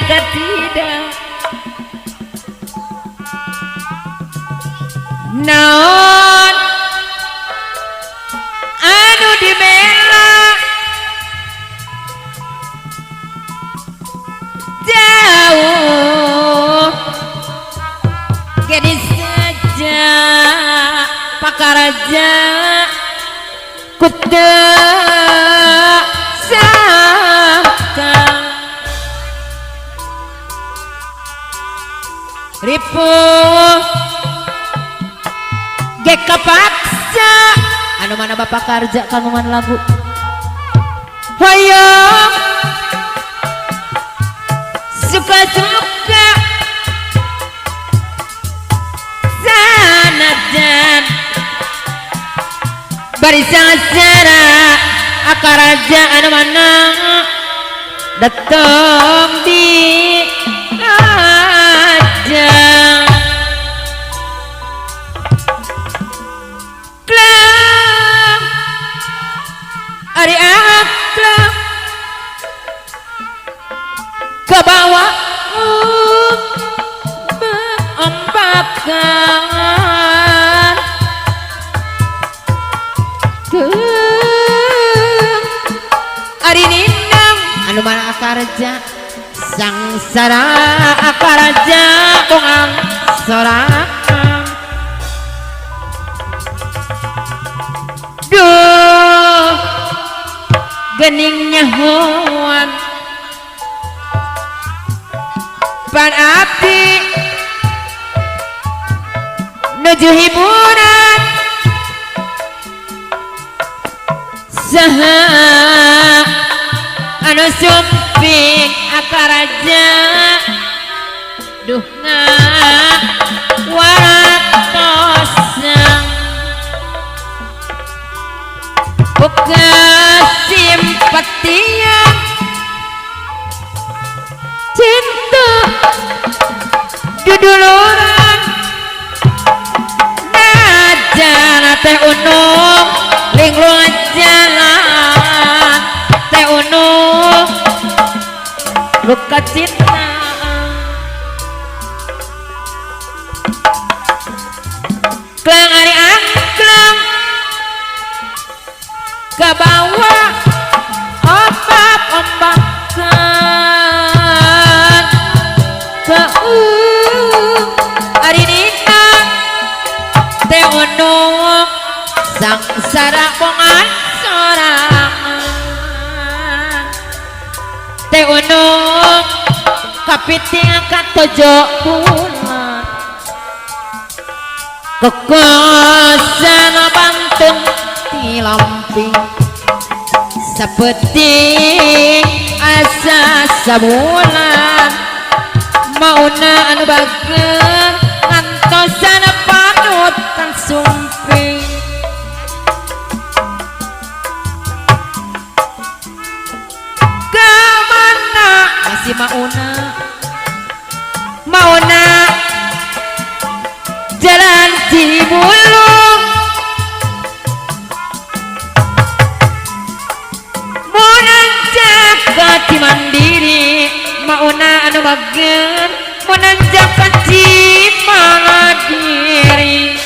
Tidak naon anu dibela jauh gadis saja pakaraja kuda ripuh gek kapaksa anu mana bapak karja kangungan lagu hoyong suka-suka sanajan barisan secara akaraja anu mana datang di klam ari aklam ke bawah ombakan ari nindang anu mana akarja sangsara akaraja bongang sorangan duh geningnya hoan pan abdi nuju hiburan saha anu sumping akaraja duh waratosang buka simpatinya cinta duduluran najana teh unung linglung jalan teh unung luka cinta klang ari angklang ke bawah ombak-ombakan ke ari dina teh unung sangsara bongan sorangan teh unung kapiting katojo bulan kekuasaan bantung di lamping seperti asa sabulan mauna anu bageun ngantosan panutan sumping kemana masih mauna jalan Cibulung munang jaga di Mandiri mauna anu bageun munang jaga di Mandiri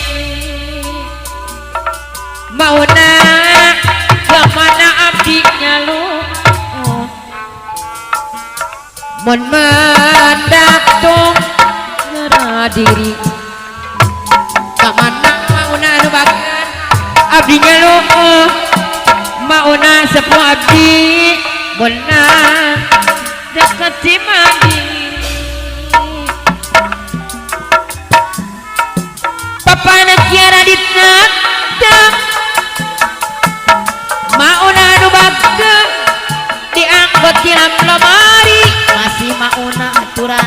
mauna kemana abdinya lu mun mendatung ngeradiri kamana mauna anu bageun abdinya lu mauna sepuh abdi munang deket di Mandiri papana kiara ditendang mauna anu bageun dianggot di dalam lemari masih mauna aturan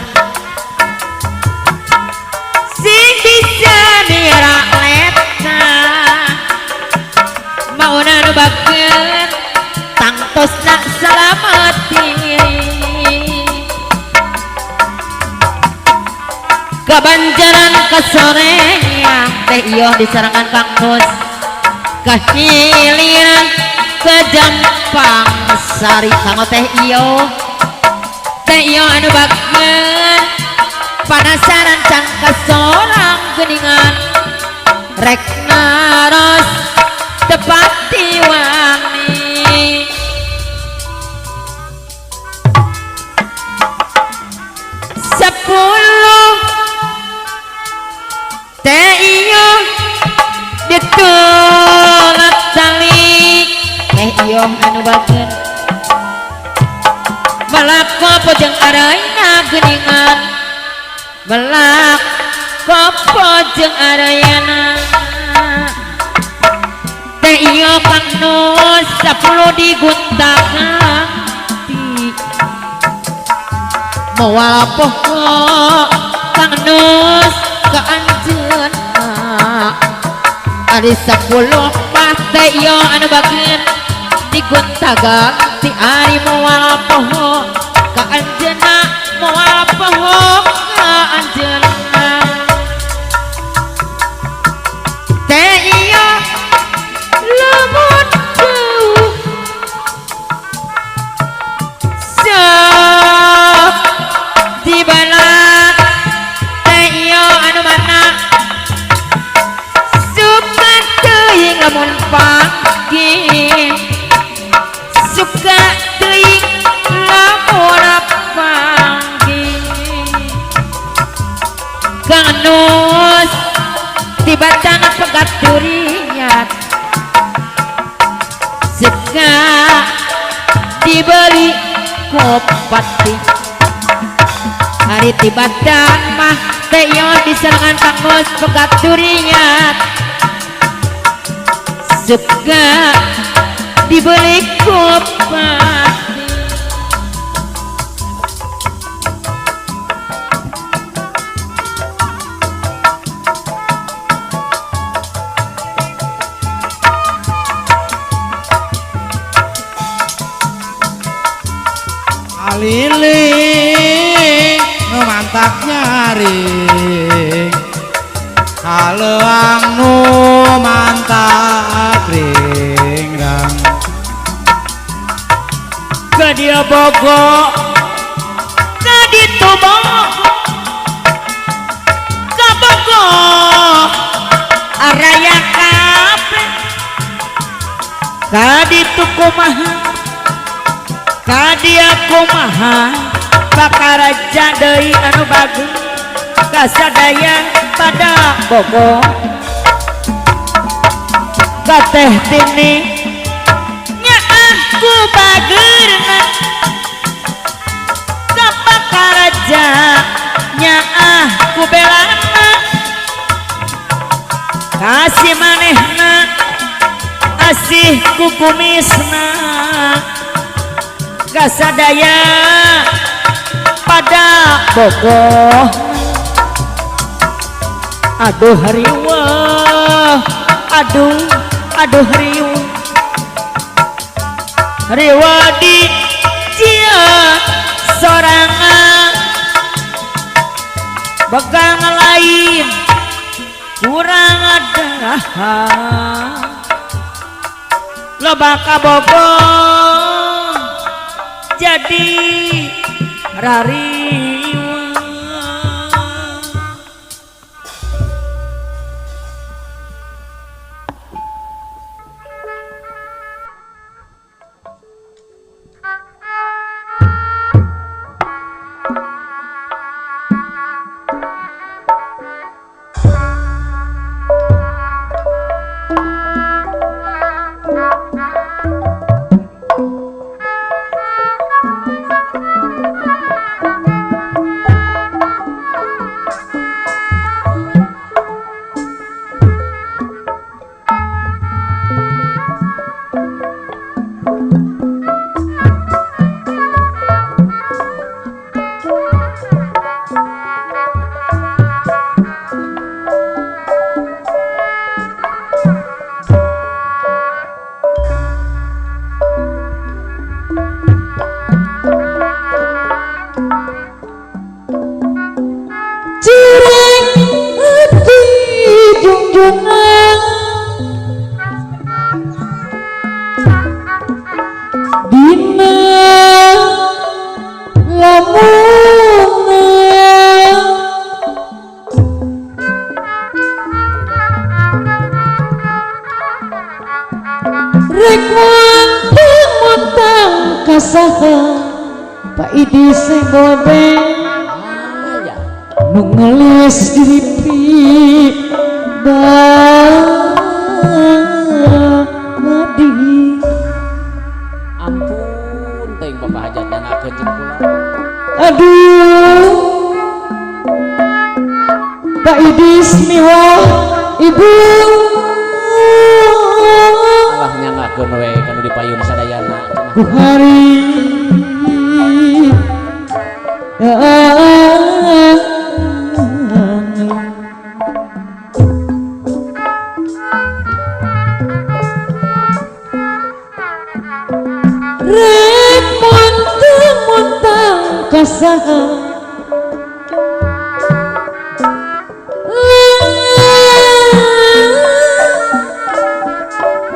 Kabanjaran kesoreang teh iyo diserangan Kang Mus kahiliran ke Jampang Sari kanggo teh iyo anu bageun panasaran can kasorang geuningan rek naros tepati wangi sepuluh teh iyo ditulat tali teh iyo anu bageun balak kopo jeung arayna geuningan balak kopo jeung arayana teh iyo Kang Nus 10 diguntakan moal poho Kang Nus ka anjeunna ari 10 mah teh iyo anu bageun diguntagan ti ari moal poho ka anjeunna moal poho ka anjeunna teh iyo lemut sok dibalat teh iyo anu mana suka teuing lamun panggih suka teuing lamun panggih Kang Nus tiba-tiba pegat duriat suka dibeli kopati hari tibatan mah teh iyo diserangan Kang Nus pegat duriat suka dibeli kopati aliling nu mantak nyaring haleuang nu mantak ringrang ke dia bogo ke ditu bogo ke bogo araya kape ke ditu kumaha ke dia kumaha bakaraja deui anu bagus kasadaya pada bogo ka teh tini ku bageurna ka bakaraja nyaah ku belana kasih manehna asih ku kumisna kasadaya pada bogoh aduh riweuh aduh riweuh riwadi cia sorangan begang lain kurang ada loba kabogong jadi rariweuh rek montang kasaha Pak Idi sebobeng nu ngelis diripi badi ampun teuing bapak hajat nyangakeun jeung kula aduh Pak Idis miwa ibu alah nyangakeun we kanu dipayun sadayana ku hari rek montang kasaha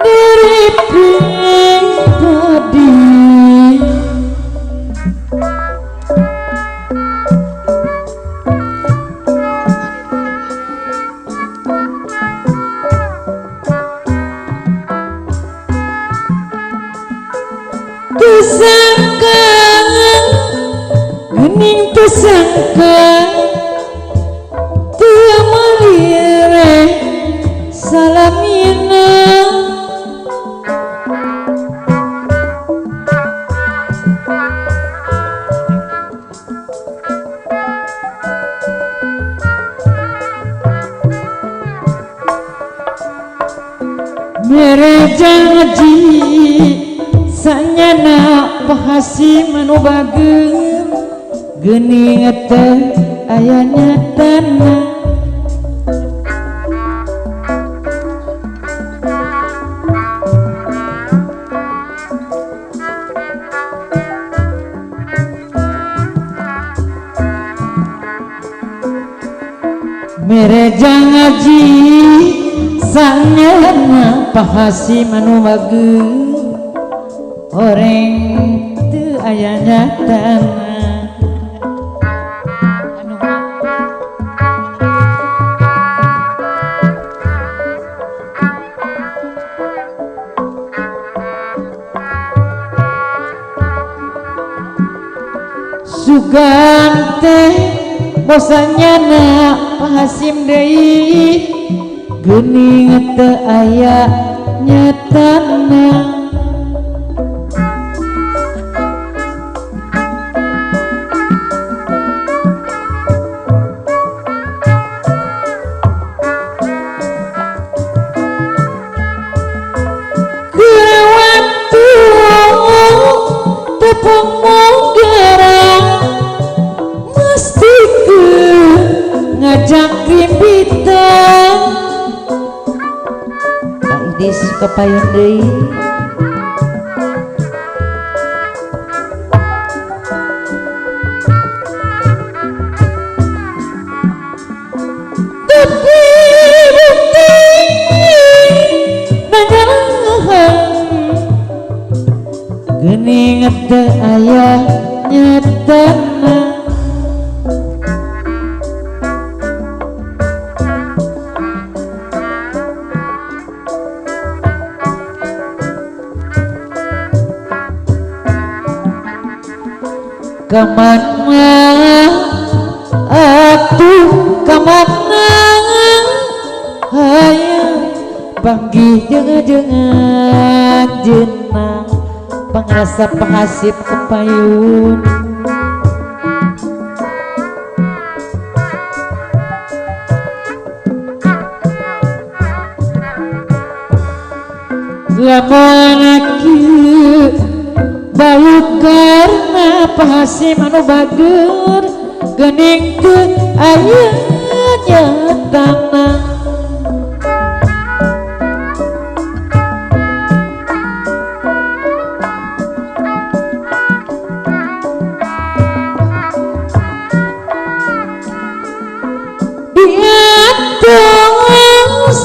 diri pribadi tersangka gening tersangka tua malire salamina mere janji sanyana pahasi manubageun geuning teh aya nyatana mere janji sanyana pahasi manubageun orang teu aya nyatana sugan teh bosanyana pahasim deui geuning teu aya nyatana ngajak rimpitan Pak Idis kepayun deui tapi bukti nanyahan geuning teu aya nyatana kamana atuh kamana hayang panggih jeung anjeunna pangrasa pahasip kepayun lamun kieu bayu karna pahasi manubageun geuning teu aya nyatana diatos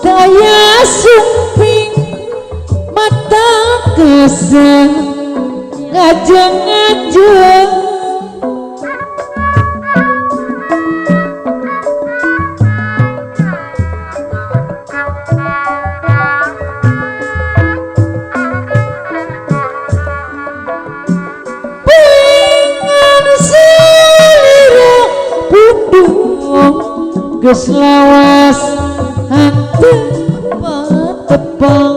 daya sumping mata keseng ngajeng-ngajeng geus lawas hanteu patepang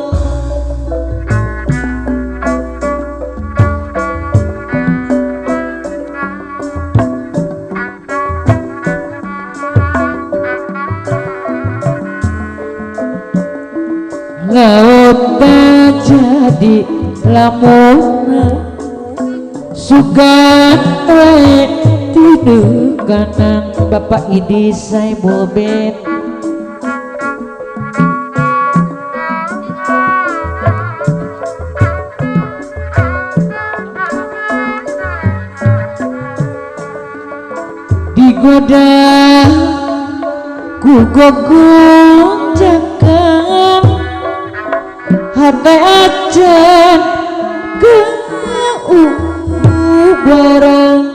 laut jadi lamun sugan wae tidur kanang Bapak Idi Saibul Ben digoda ku gogong cakap hati ajan ke barang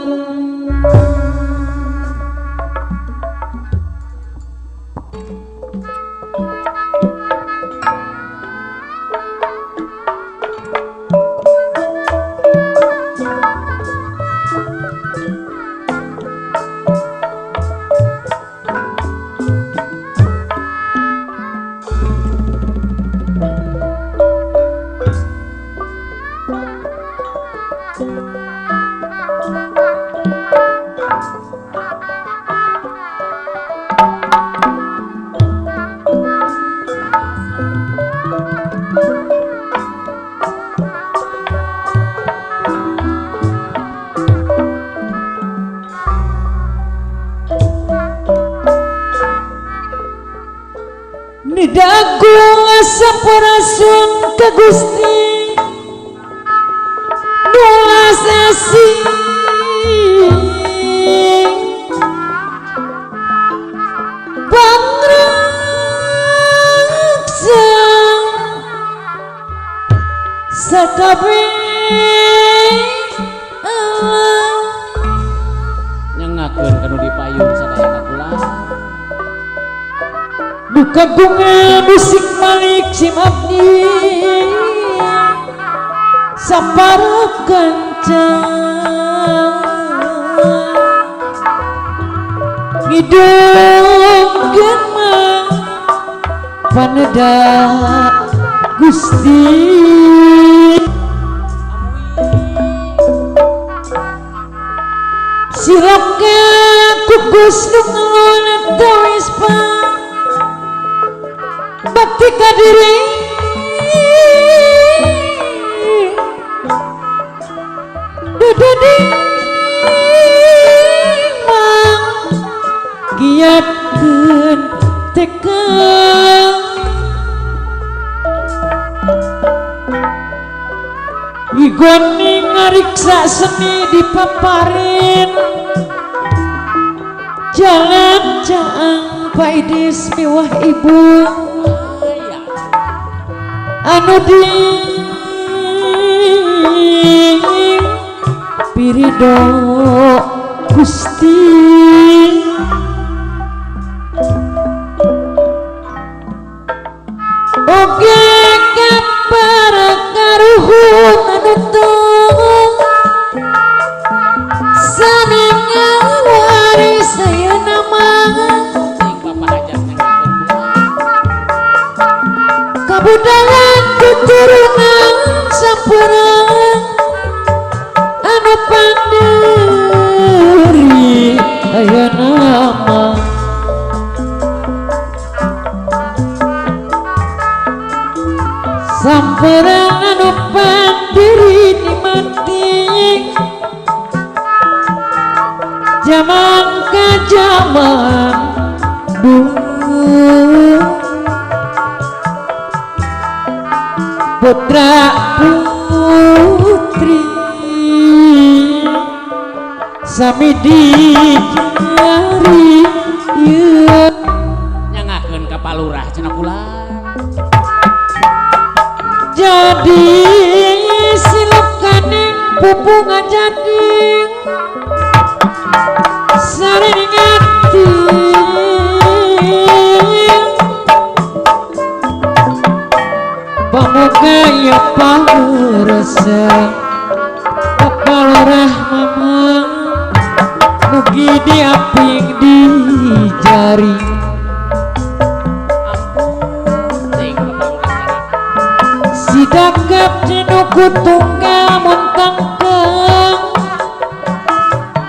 dagu sampurasun ka Gusti nulas asih pangraksa sakabeh nyangakeun kanu dipayun sadayana kula kagungan musik Malik Sim Abdi sapara kencang ngidungkeun mah paneda Gusti silakan kugus nungun tawis pa bakti ka diri dududi mang giatkeun tekang igoni ngariksa seni dipaparin jalan caang paidis miwah ibu anu di pirido Gusti oge kapara karuhun anu tong saninga waris saya nama kabudayan keturunan sampurna anu pandiri aya nama sampurna anu pandiri dimati zaman ke zaman dulu putra putri sami dijari nyangakeun ka palurah cenah kula jadi silap kaning pupungan jading saring ngati pamoga ya pamerasa palurah mamang mugi diaping di jari cakep cinuku tunggal muntang keng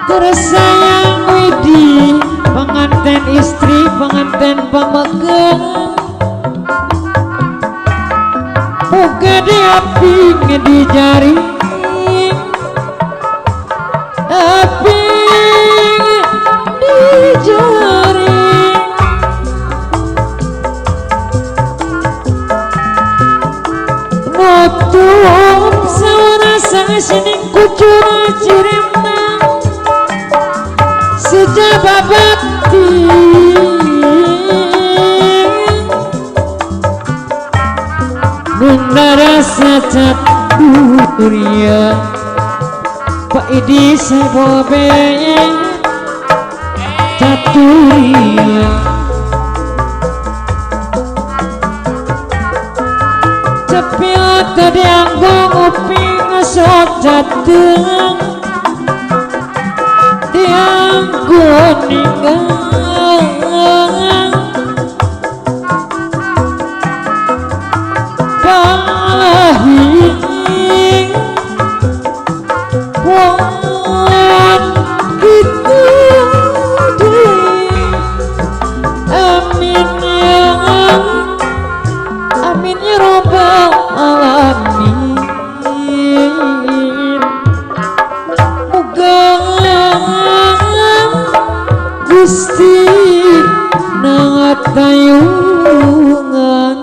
tersayang widi pengantin istri pengantin pamegeng buka di api di jari api di jari nutup sawana sang sining kucura ciremang sejaba bakti nunda rasa caturia Pak Idi sebobe caturia cepil tadi anggo ngopi ngesot jateng dianggo ninggal pahing wan gitu deh amin ya robbal alamin muga Gusti nangatayungan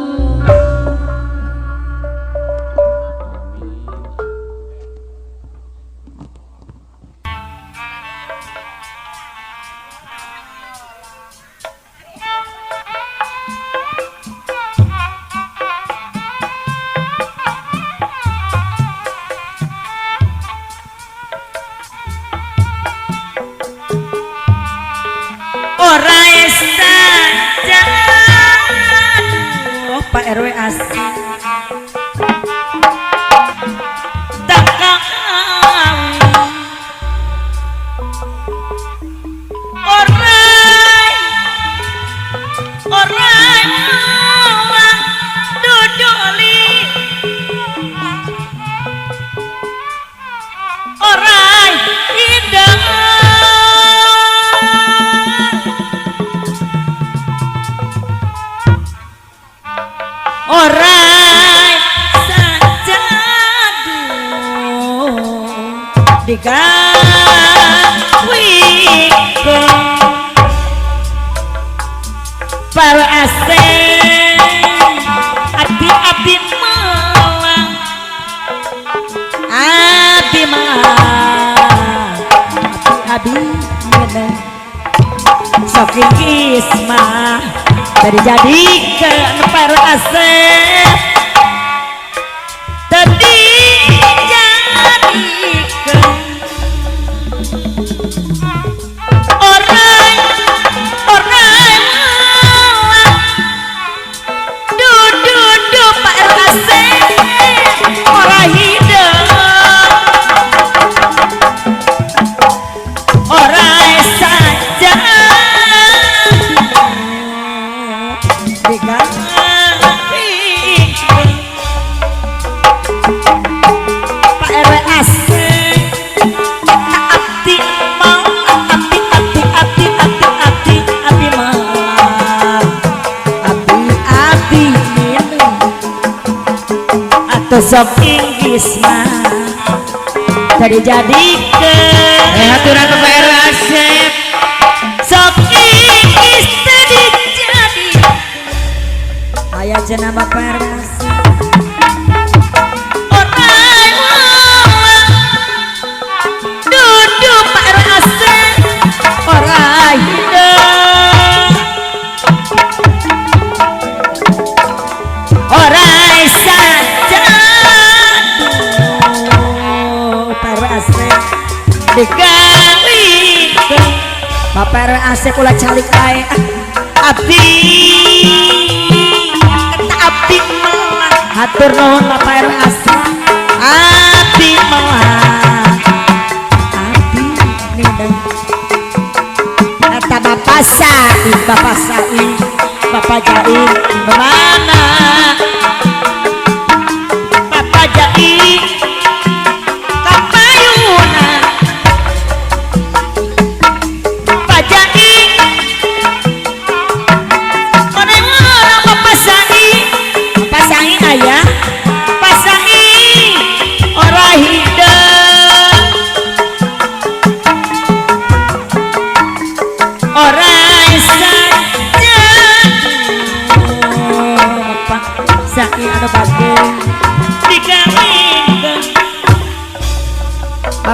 ora saja Pak RW asik takang orang duduli orang indah orang saja digawi para asing abdi malang abdi meneng saking isma dari jadi ke para asing tadi jadi ke orang duduk Pak RW orang hidup orang saja Pak RW asik abdi mau abdi mau abdi minum atau sok Inggris mah dari jadi ke aturan Pak RW asep sok Inggris tadi jadi ayah jenama Pak RW asik duduk Pak RW asik orang hidup orang saja Pak RW asik digawi Bapak RW asik ulah calik bae abdi melang hatur nuhun Bapak RW asik abdi melang abdi nindeng eta Bapak Said Bapak Jaim mana Bapak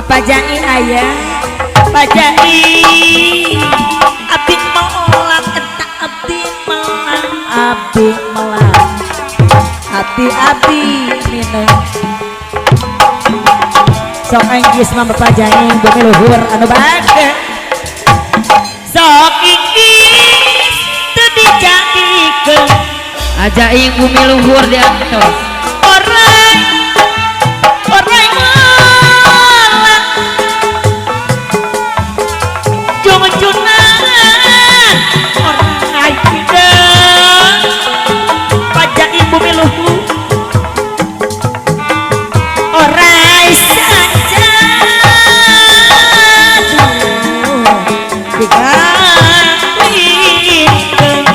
Pajai ayah Pajai abdi melang eta abdi melang abdi melang abdi minum sok enggis mah Pajai bumi luhur anu bager sok enggis teu dijadikeun ajaing bumi luhur diantos orang malang junjunan orang aida Pajai bumi luhur orang saja digantikeun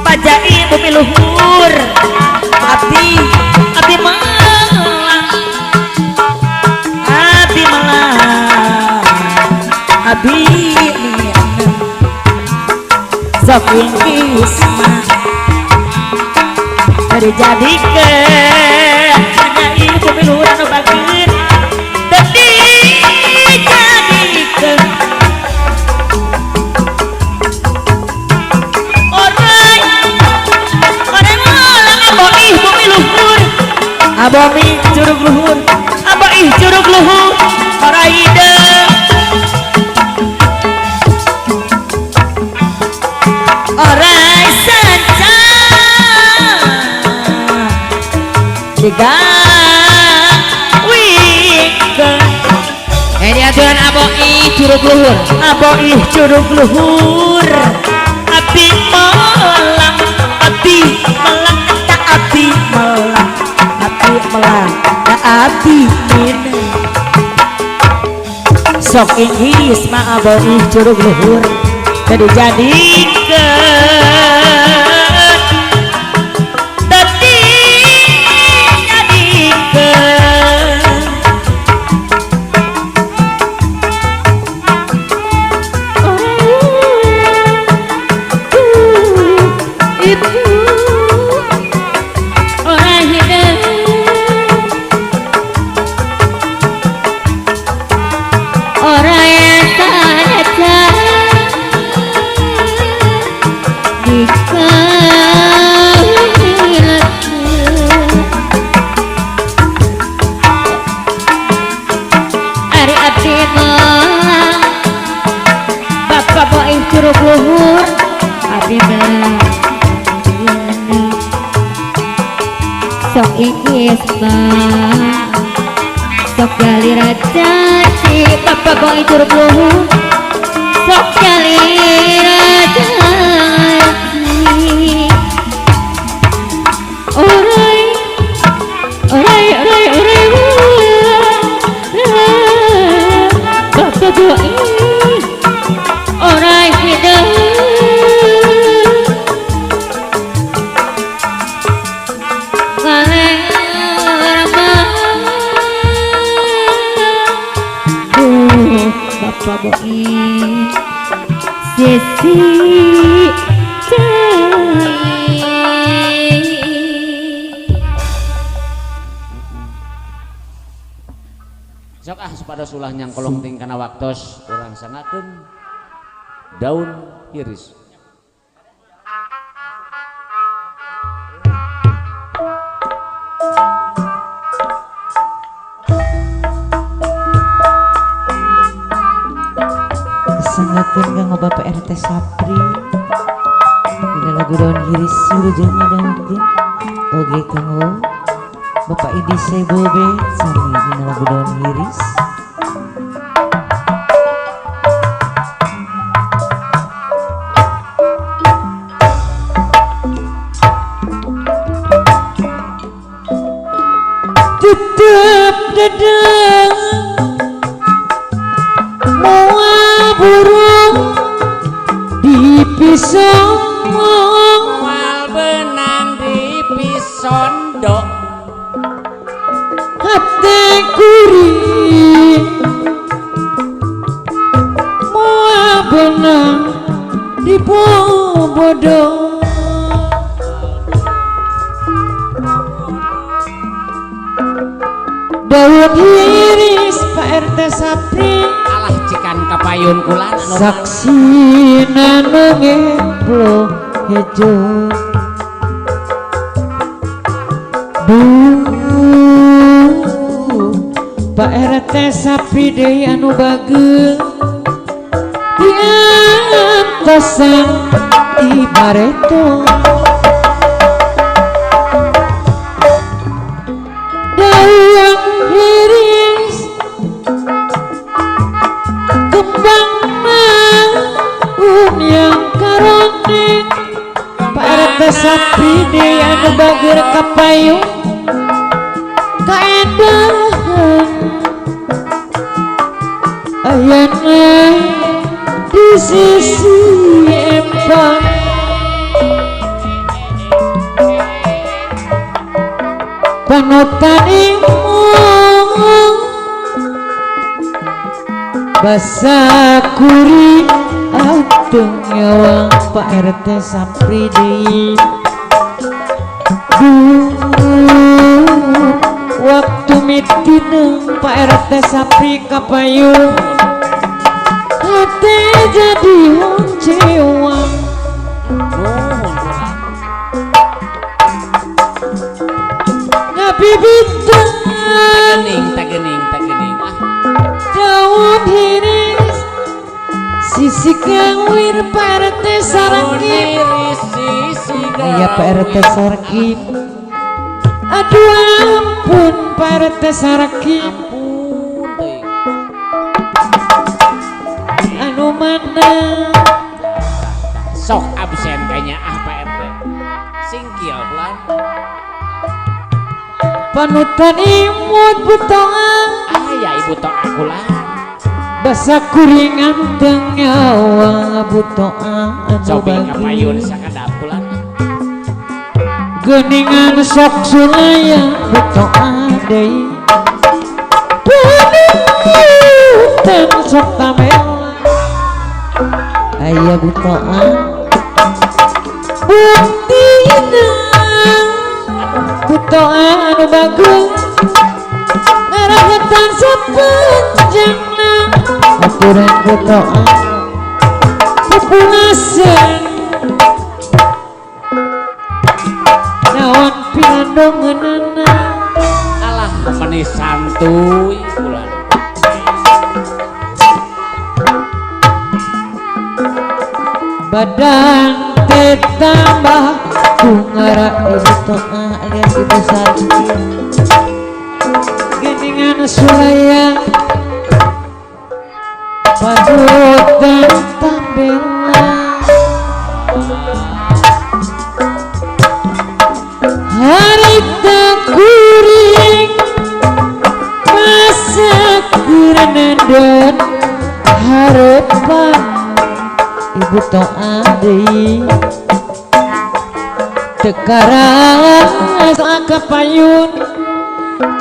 Pajai bumi luhur abdi melang abdi minum sok inggis mah dijadikeun Pajai bumi luhur anu bageun teu dijadikeun Abomi curug luhur Aboih curug luhur Paraide Orai sanca digawikeun diaturan aboih curug luhur Aboih curug luhur abdi melang eta abdi melang abdi minum sok inggis mah aboih curug luhur teu dijadikeun teu dijadikeun ibu orang hidup orang yang saja Ari abdi melang Bapak boih curug luhur abdi melang sok inggis mah sok gali raja si Bapak boih curug luhur sok gali raja orai Bapak boih orai hidup Bapak boih sisi sok supados ulah nyangkolong ting kana waktos urang sangakeun daun iris sangakeun kanggo Bapak RT Sapri dina lagu daun iris surujengna dangkeun oge kanggo Bapak Idi Sebobe sami dina lagu daun iris tutup dedeng moal burung dipisong wal benang di pisondo hati kuring moal benang di bodong daun daun iris Pak RT Sapri alah cikan kapayun kulan anu saksi nanengeplo hejo Pak RT Sapri deui anu bagel di antasan ibareto daun iris kembang naun yang karoning Pak RT Sapri deui anu bagel kapayung kaendahan ayana di sisi empang panutan imong basa kuri auteng nyawang Pak RT Sapri deui waktu mitineng Pak RT Sapri kapayung hati jadi honcewang ngabibiteng tagening ah daun iris sisi kawir Pak RT Sarkip aya Pak RT Sarkip aduh ampun Pak RT Sarkip ampun teuing anu mana sok absen kayaknya ah Pak RT singkil pelan panutan imut butongan ya ibu tok aku lah basa kuringan tengawa butongan anu cobi bagi kapayun sakadap kulan geningan sok sulaya butongan deui geningan sok tamela aya butongan buktina butongan anu bagus ngaragetan sapanjangna aturan butongan pupuasan naon pinandongeunana alah manis santuy kulan badan teh tambah bungara ibu toa alias ibu Sarki geningan sulaya padutan tambela harita kuring masa kerenandon harapan ibu toa deui tekarang asa kapayun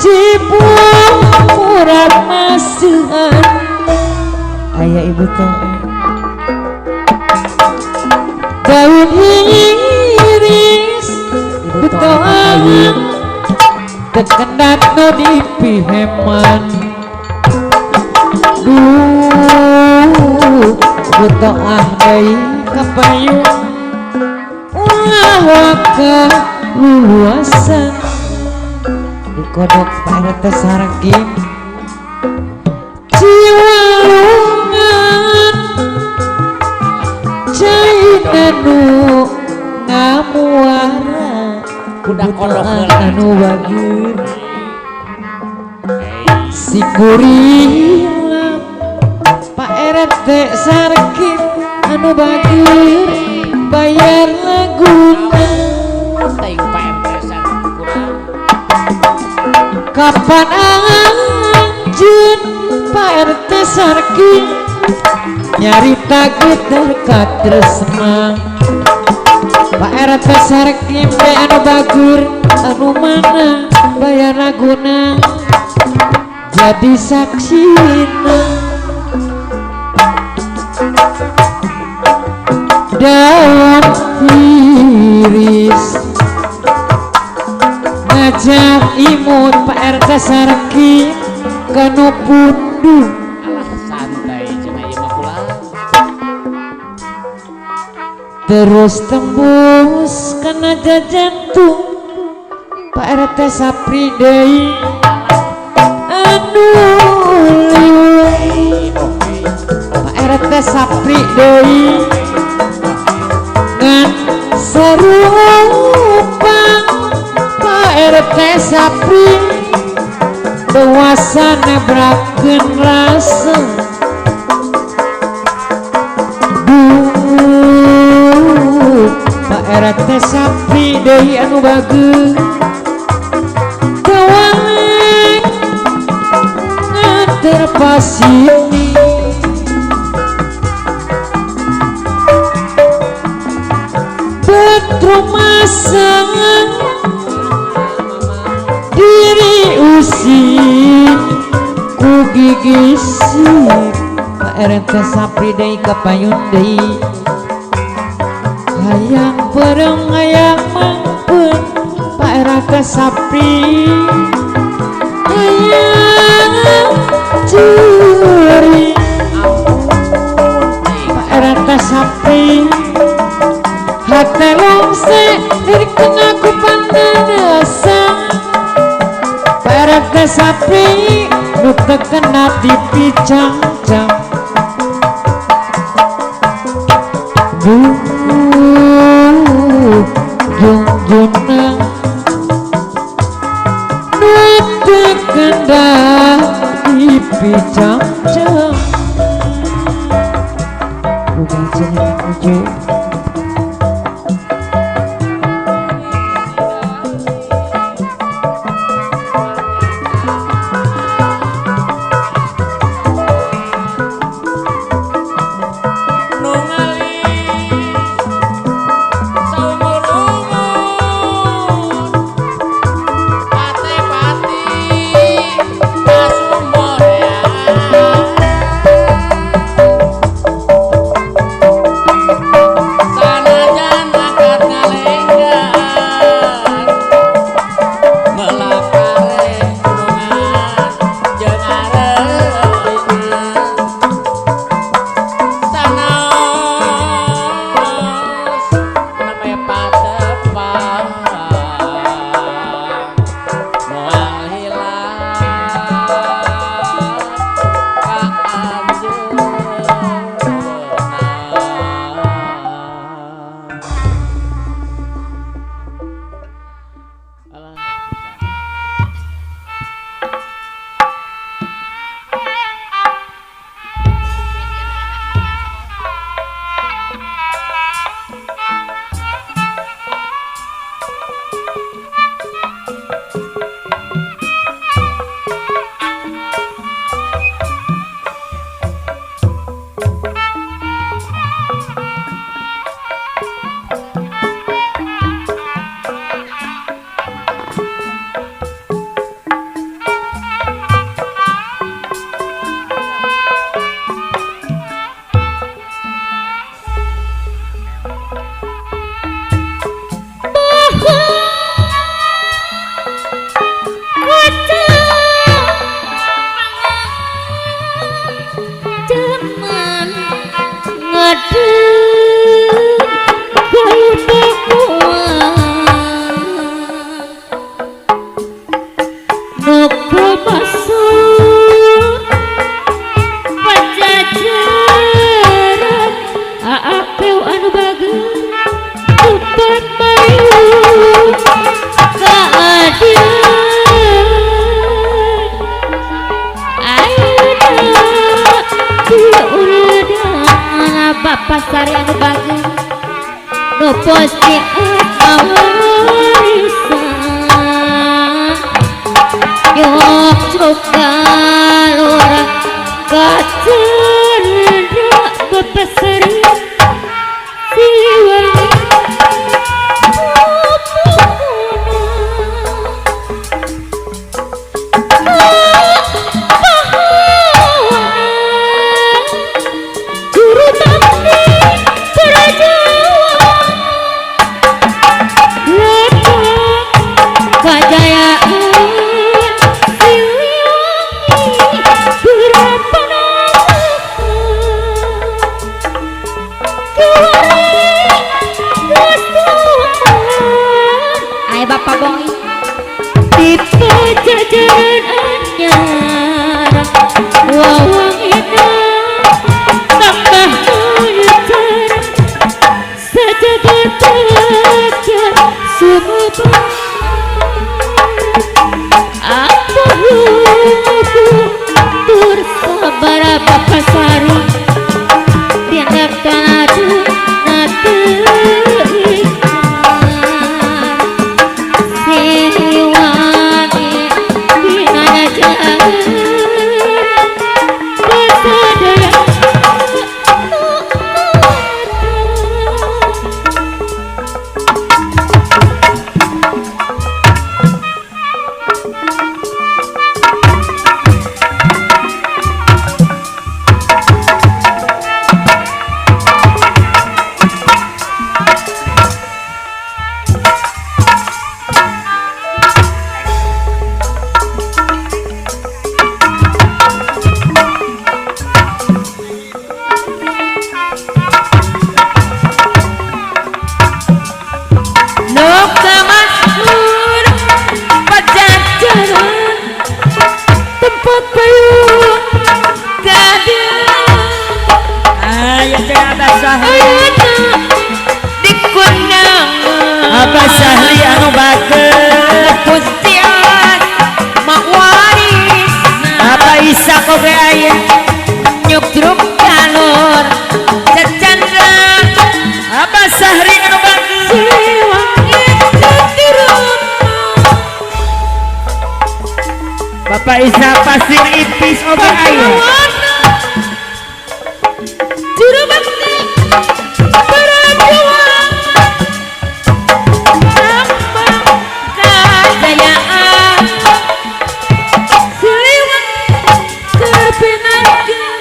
cipung murad masuhan aya ibu toa daun iris ibu toa tekendat no di piheman ibu toa deui kapayun waka luasan dikodok Pak RT Sarkim ciwalungan caina nu ngamuara udah kodok anu bagir si kurilam Pak RT Sarkim anu bagir bayar laguna teuing Pak RT kurang kapan anjeun Pak RT Sarkim nyarita gitar katresna Pak RT Sarkim teh anu bagur anu mana bayar laguna jadi saksina daun iris ngajak imut Pak RT Sarkim kanu pundung alah santai cenah ieu mah kula terus tembus kana jantung Pak RT Sapri deui aduh Pak RT Sapri deui ngan sarupang Pak RT Sapri dewasa nebrakeun rasa Pak RT Sapri deui anu bageus kawangan nganter pasien betrumasang diri usik ku gigisik Pak RT Sapri deui kapayun deui hayang pereng hayang mangpeun Pak RT Sapri hayang curi Pak RT Sapri hate longse dari kengaku pandasa Pak RT Sapri nu teu kena dipicang-cang junjunang nu teu kena dipicang-cang udah jeneng ujo Pasari anu bagus nu posti awarisan yok cukalora kacerda bapasari siwani aya teh Abah Sahli di kundangan Abah Sahli anu bageus Pustian mak waris Abah Isa oge aya nyugruk jalur cecandra Abah Sahri anu bageus Siliwangi di rumah Bapak Isa Pasir Ipis oge aya juru bakti perjuangan lambang kejayaan Siliwangi terpinangkan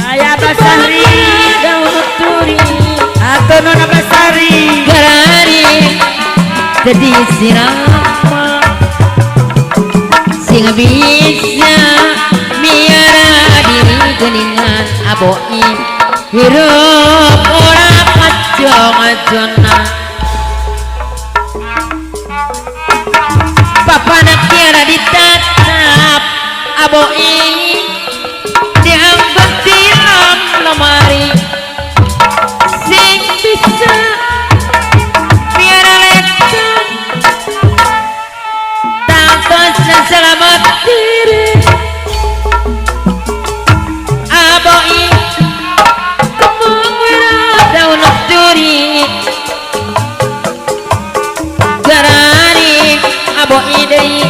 aya Abah Sahri daun turi atuh Abah Sahri garari jadi sirama sing bisa miara diri geningan aboi hirup ora kacong-acona papana tiara ditatap aboi diangkat di lemari sing bisa selamat diri aboi kemung wirah daun turi garani aboi deui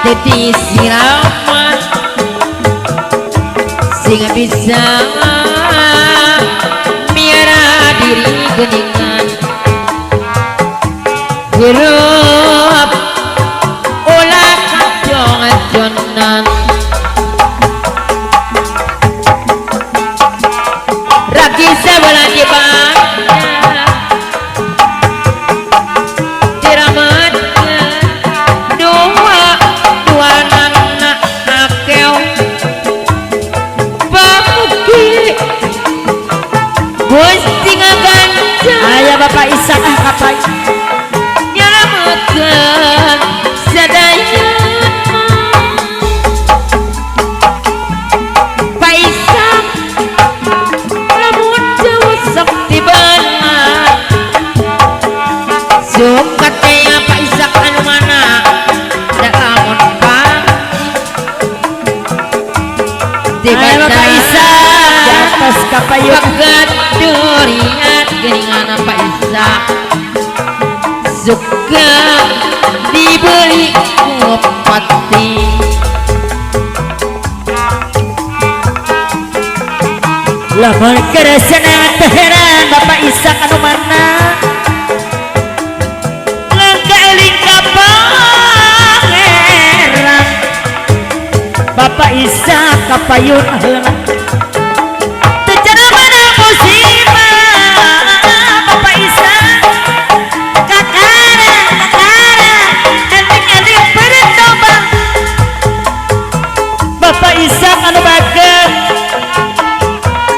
teti siraman sing bisa miara diri geningan hirup jonan ragi sebelah di bangga dirametkan dua anak akeu pamugi gusti ngaganjeng aya Bapak Isa kapai nyelametkan sadaya sukat ya Pak Isak anu mana da lamun pang aya Bapak Isa di atas kapayun bagat durian geningan Pak Isak suka dibeli ku pati lamun keresna teheran Bapak Isa anu mana Bapak Isa kapayun heula teu mana musibah Bapak Isa kakara eling bertobat Bapak Isa anu bageus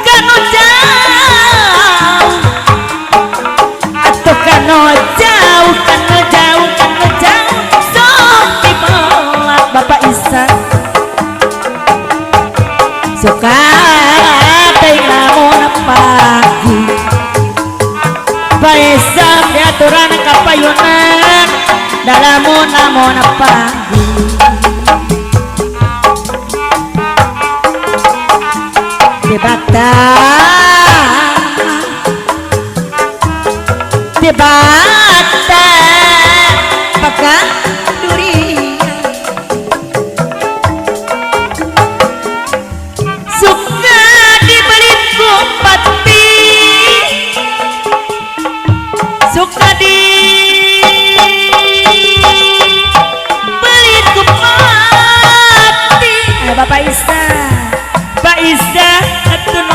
kanu jauh atuh kanu jauh sok dibolak Bapak Isa suka teh lamun pagi Baisa diaturan kapayunan dalamun lamun pagi dibata pegang durian suka dibeli kupati suka dibeli kupati Bapak Isa Pak Isa atuh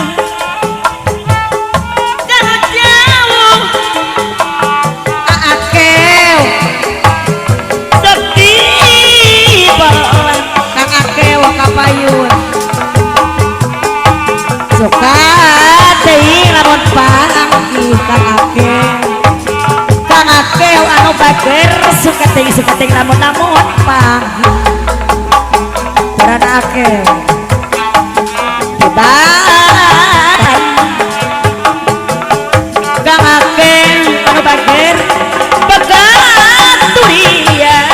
kalau jauh akeu sakti bawa kang akeu kapayun suka teuing lamun panggi kang akeu anu bager suka teuing lamun panggi ake Baran Kang ake anu bager begaturian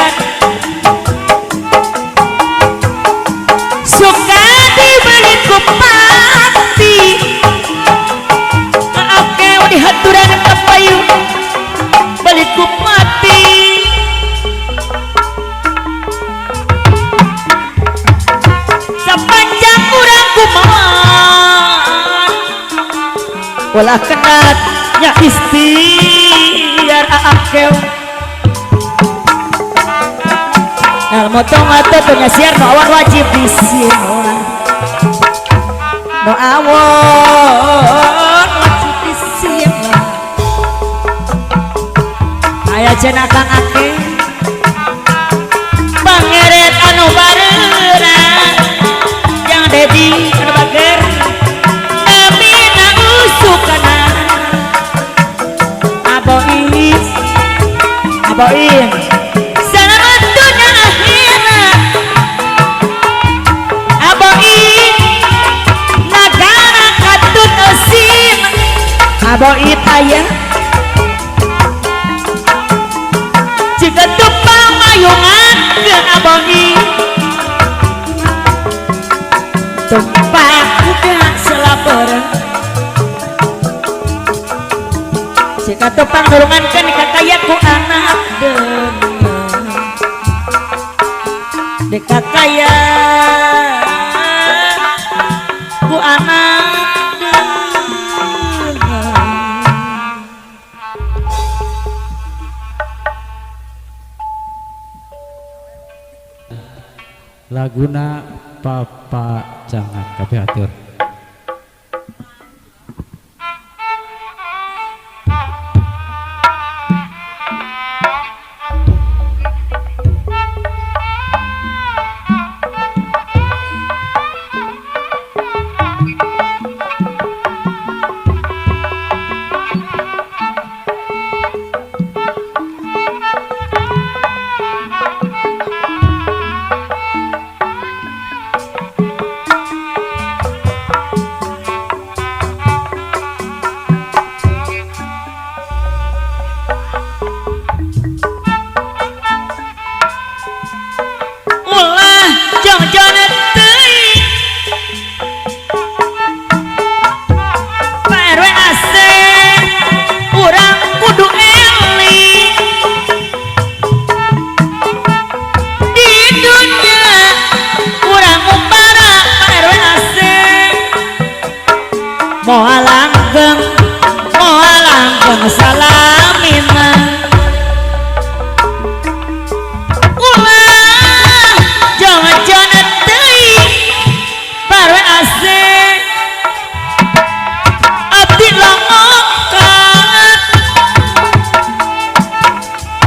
suka dibeli ku pati Kang ake di haturan kapayu beli ku pati sepanjang kurang kumaha ulah kenat nya istiar akeu al motong atau punya siar no awal wajib disieun no awal wajib disieun aya cenah Kang ake bangeret anu bareura yang dedi anu bager namina usukana aboin selamat dunia akhirat aboin negara katut osim aboin ayah jika tupang mayungan ke aboin tumpang udah selaporan jika tupang nurungan kan kakaya ku anak dekakaya ku anak laguna Papa Jangan kabeh atur. moal langgeng salamina ulah jangan teuing baru asik abdi longokan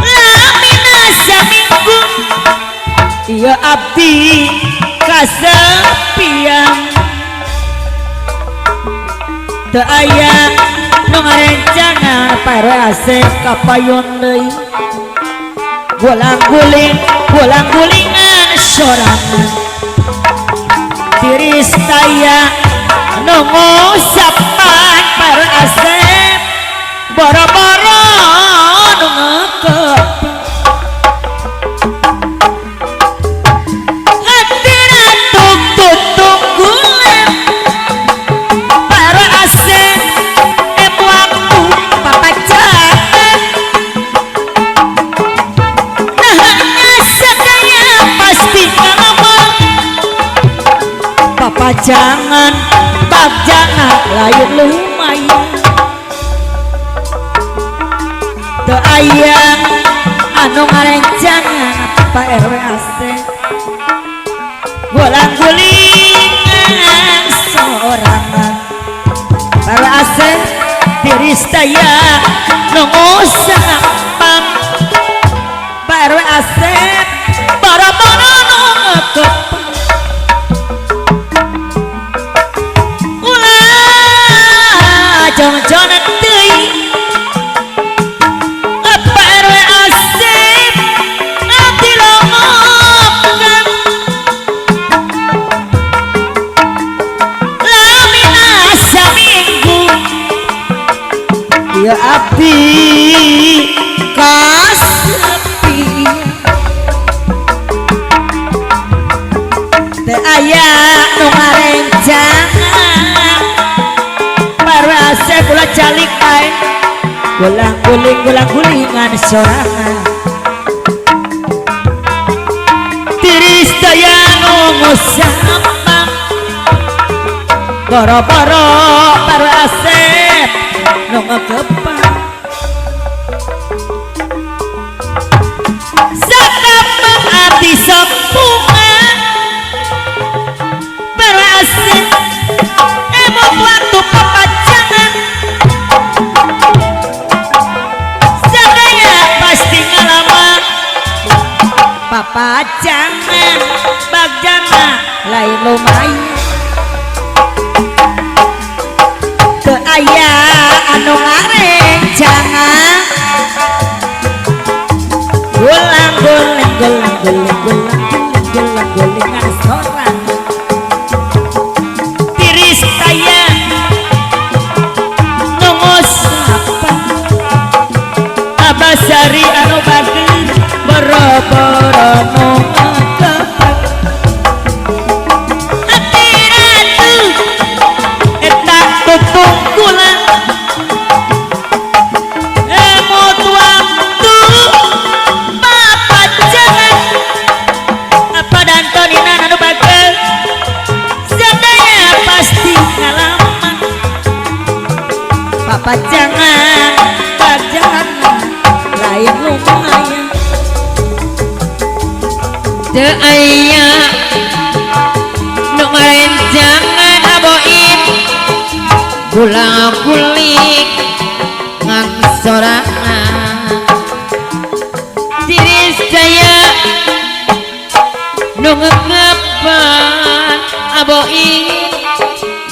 lamina saminggu iya abdi kasepian teu aya nu ngarencana pare asep kapayun deui guling-gulingan sorangan tiris taya nu ngusapan pare asep boro-boro nu ngekep ngatira tuk-tuk guling pare asep waktu papa jangan nahanya sadaya pasti ngomong papa jangan bab jangan lain lumayan teu aya anu ngarencangan Pak RW asep gulang-gulingan sorangan para asep tiris daya nungusapang Pak RW asep bara-bara ngekep ulah jong-jongan teuing Pak RW asep abdi longokan teu aya nu ngarencangan parase kula calik ae gulang-gulingan sorangan tiris daya nu ngusapang boro-boro parase nu ngegepang satapang ati sepungan parase emok waktu papajangan sadaya pasti ngalaman papajangan bagjana lain lumayan teu aya anu ngarencangan gulang-gulingan sorang tiris kaya nungos apa abasari anu bageus boro-boro nu ngegepang ati ratu eta tutungkulan emot waktu papajangan apa dan tonina anu bageus sadaya pasti ngalaman papajangan bajangan lain lumayan teu aya nu ngarencangan aboim gulang-guling ngan sorangan tiris daya nu ngegepan aboim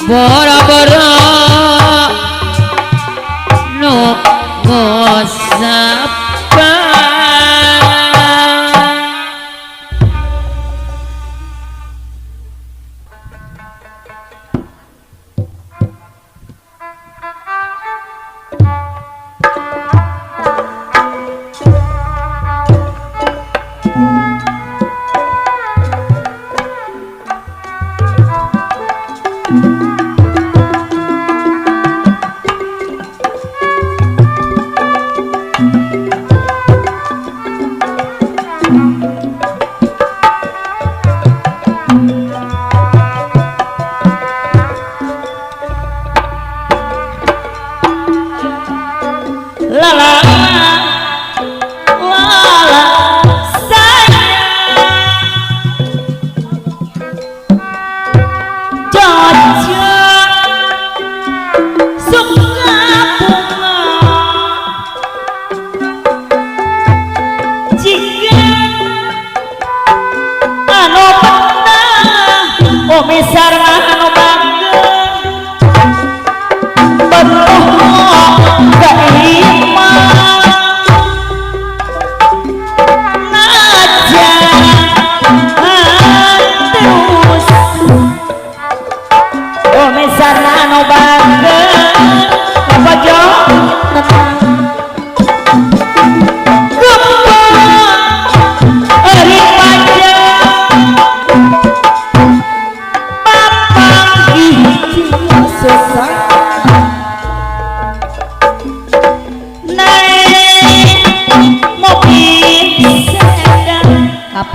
boro-boro nu ngosapang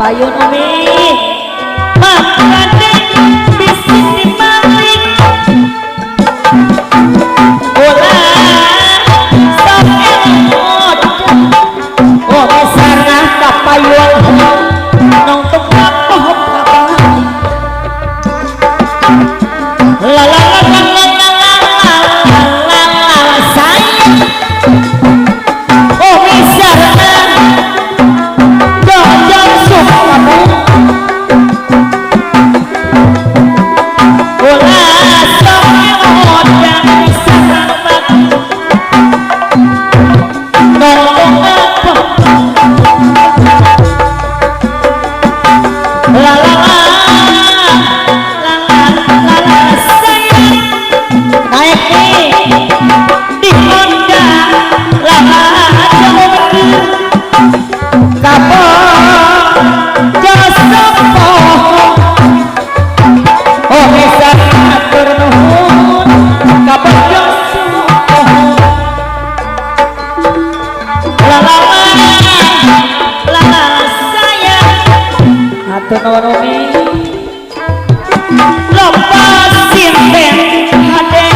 payun umi makane bisa dibalik ulah sok emot oh besarna kapayun nong tuk kapoh kabali la la la la la la sayang oh besarna kamu lepas sinten hade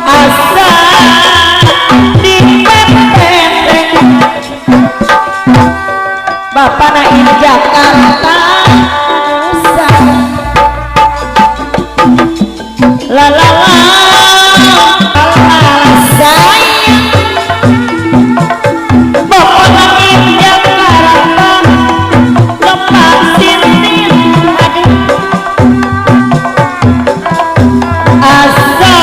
asa dipepet Bapak naik Jakarta la la la sayang Bapak naik Jakarta lepas sinten asa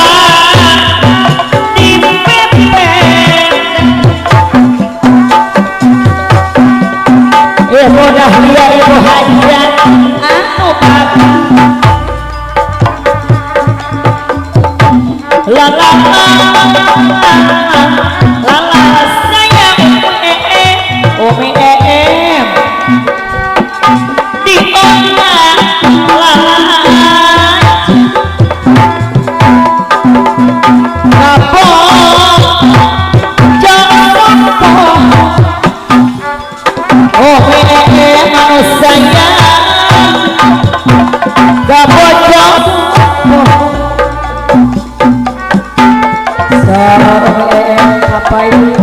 Ibu Dahlia Ibu Hajat anu bapak la la la la sayang Umi em di ona la apa jangan oh manusia gak bocor apa ini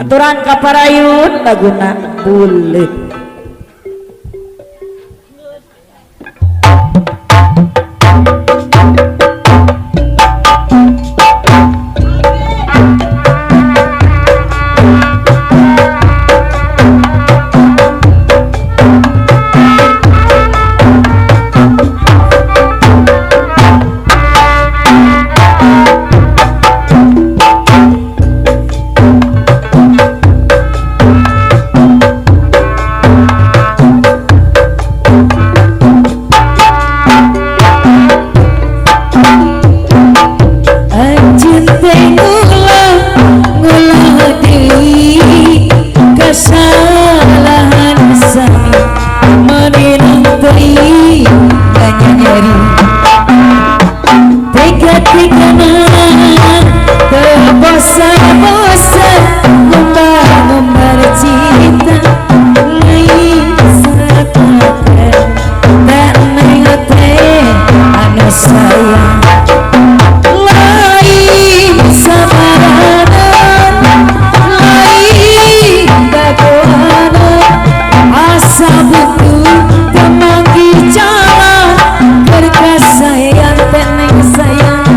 aturan kaparayun laguna bulit sayang lain sabaranan lain dagoanan asa butuh temanggi jalan berkas sayang teneng sayang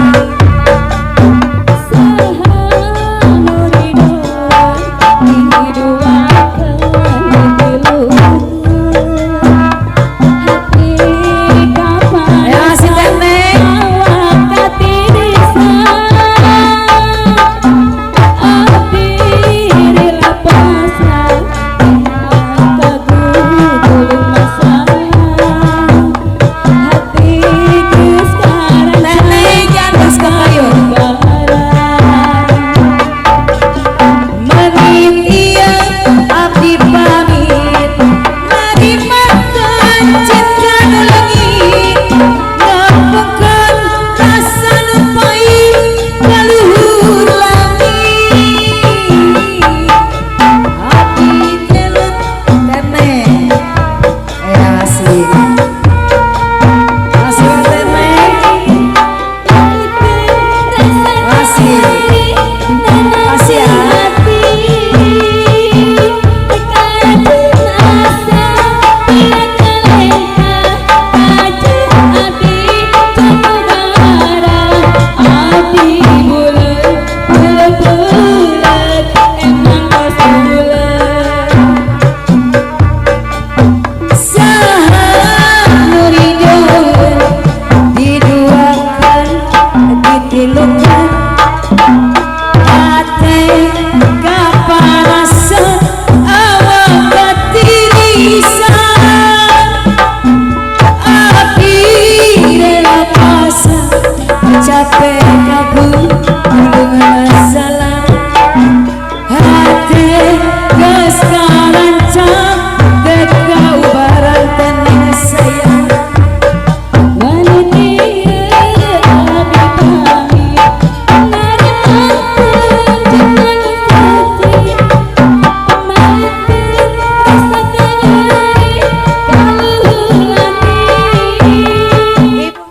capek kabur dengan masalah hati geus karancang deka ubaran tenang sayang wanita abi pamit ngari mantun jangan sedih mati rasa kanyari kaluhur lagi ibu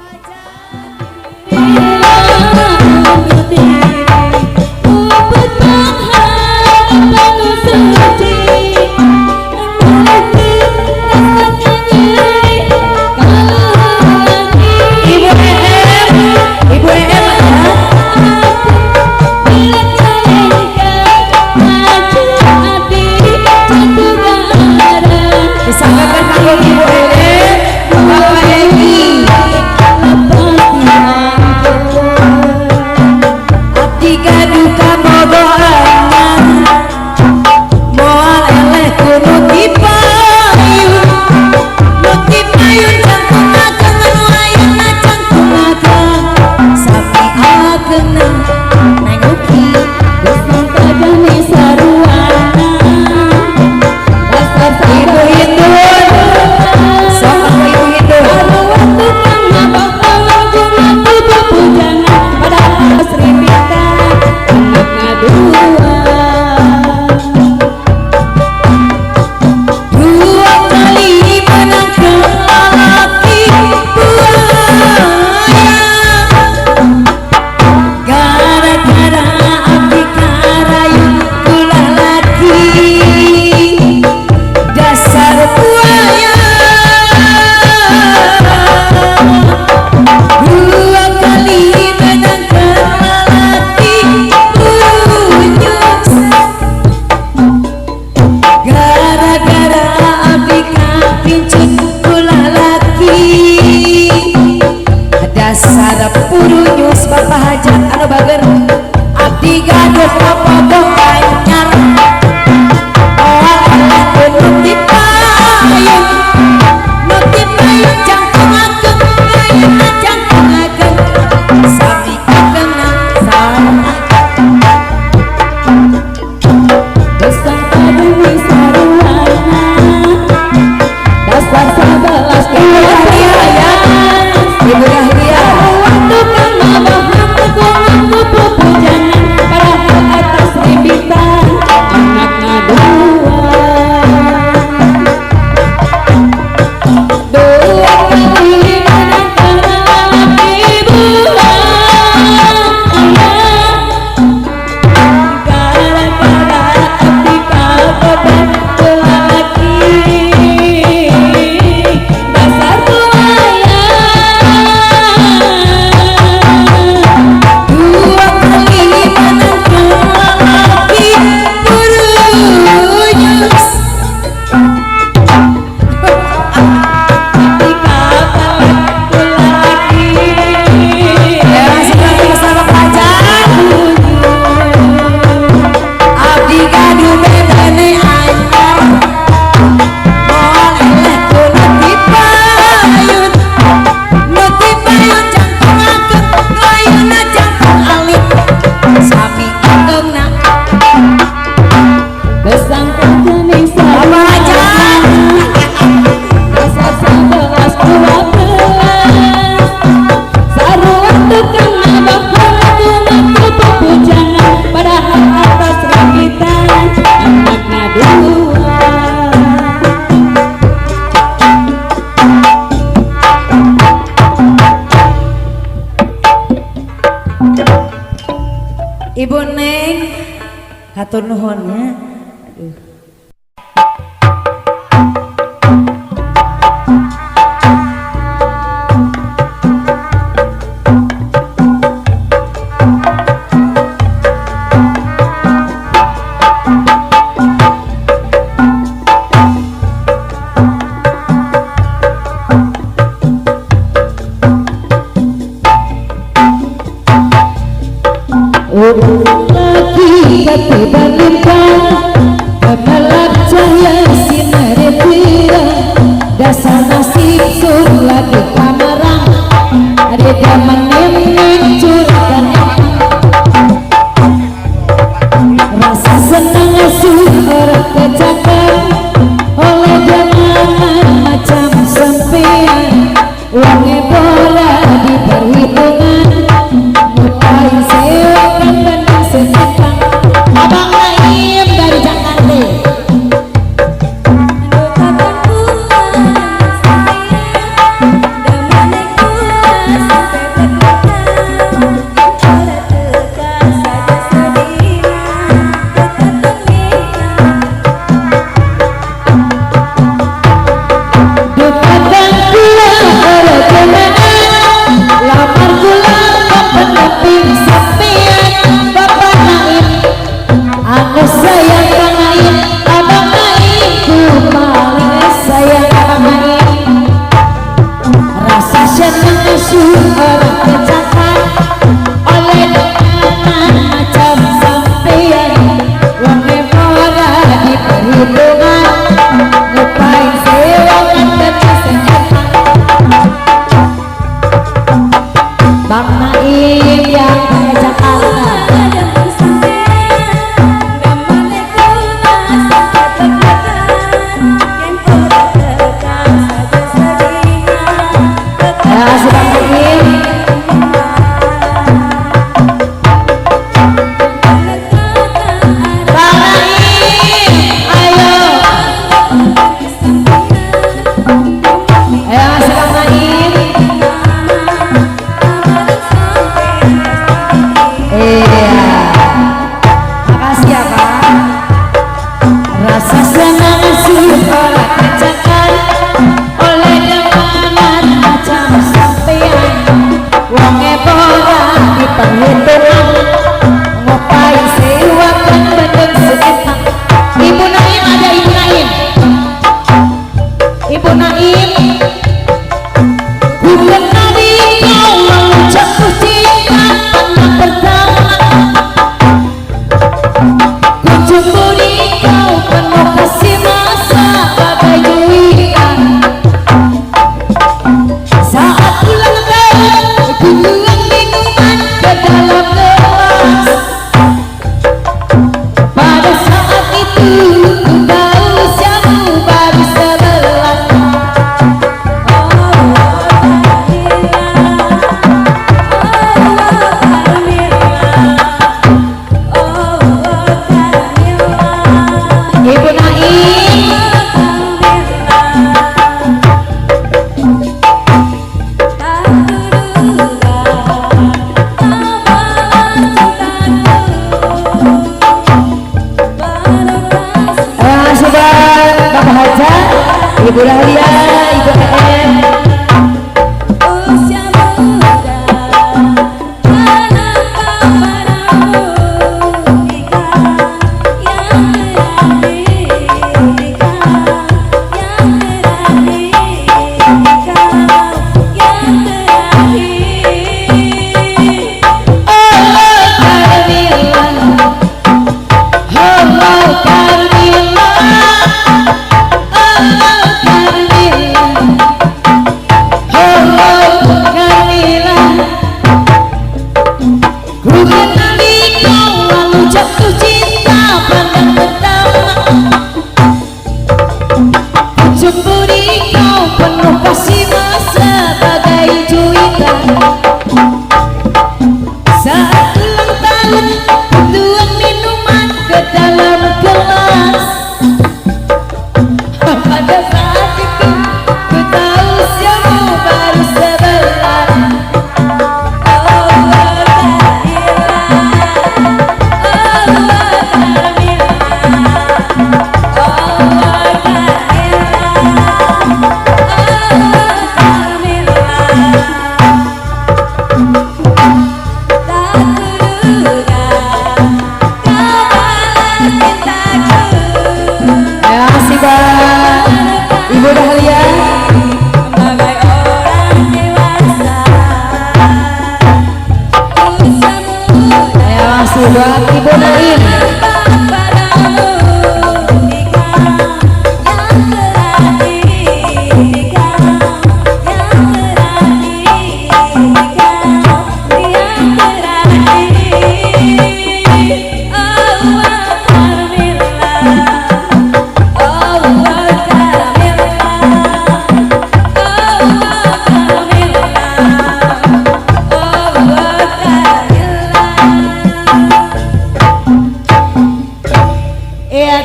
Ibu Neng hatur nuhun ya. Aduh. Lagi ketiba-tiba gemerlap cahaya sinar pirang dasar nasib sur lagi kamerang ada zaman mencurkan rasa senang asuh orang kecakap oleh zaman macam sempian uangnya bola di perhitungan mutain sewakan dan senetang Abang Naim dari Jakarta Dupadang pula oleh kemenangan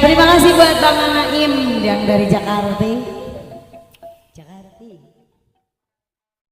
terima kasih buat Bang Naim yang dari Jakarta.